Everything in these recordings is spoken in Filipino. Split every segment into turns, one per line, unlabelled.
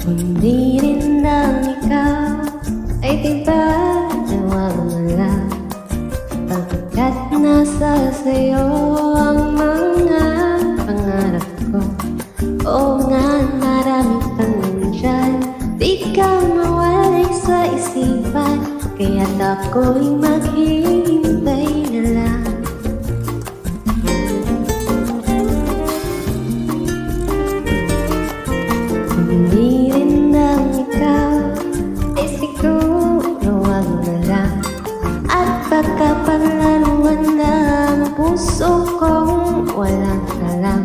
Kundi rin ng ikaw ay diba nawawala, pagkat nasa sayo ang mga pangarap ko. Oo nga, marami pang nandyan, di ka mawalay sa isipan, kaya't ako'y maghihintay na lang. Hindi rin ng ikaw ay siguro wag na lang, at baka panglaruan lang puso kong walang alam.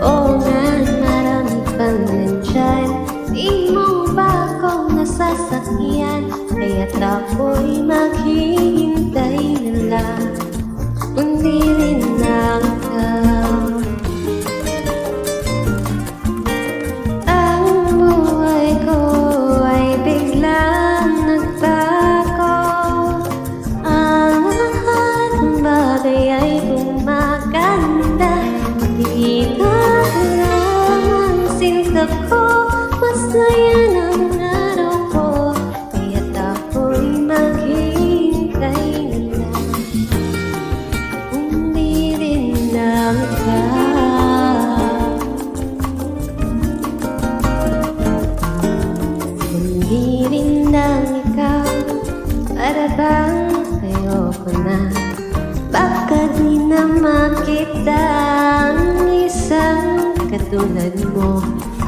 Oo nga, marami pang nandyan, di mo ba ako nasasakyan, kaya't ako'y maghihintay na lang. Kundi rin ng ikaw. Ako, masaya ng araw ko, kaya't ako'y maghihintay na lang. Kundi rin ng ikaw. Kundi rin ng ikaw, para bang ayoko na, baka di na makita ang isang katulad mo.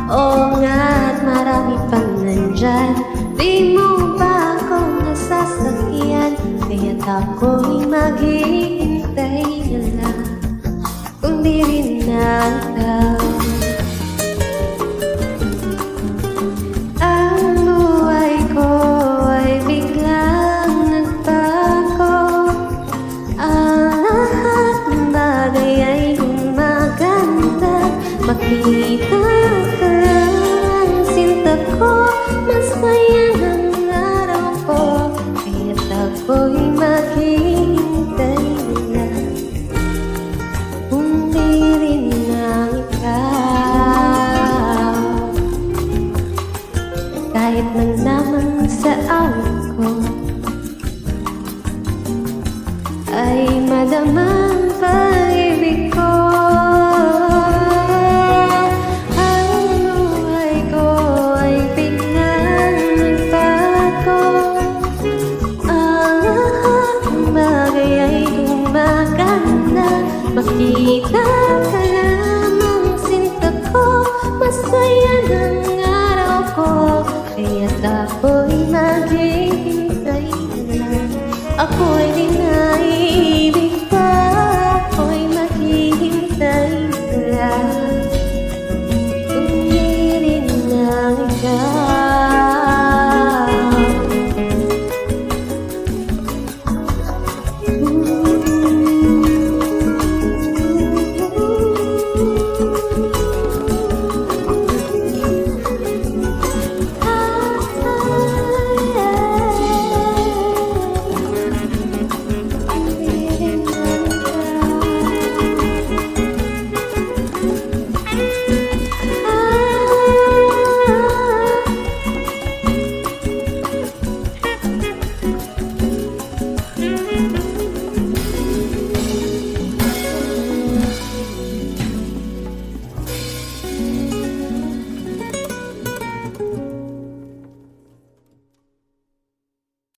Oo nga, at marami pang nandyan, di mo ba ako nasasakyan, kaya't ako'y maghihintay na lang. Kung di rin na ikaw. Ang buhay ko ay biglang nagbago, ang lahat ng bagay ay gumaganda. Makita ka lang, sinta ko, masaya ng araw ko, kaya't ako'y maghihintay na. Kundi rin ng ikaw. Kahit nang naman sa awit ko ay madamang pag-ibig ko, makita ka lamang, sinta ko, masaya ng araw ko, kaya't ako'y maghihintay na lang. Ako'y di naiibig pa.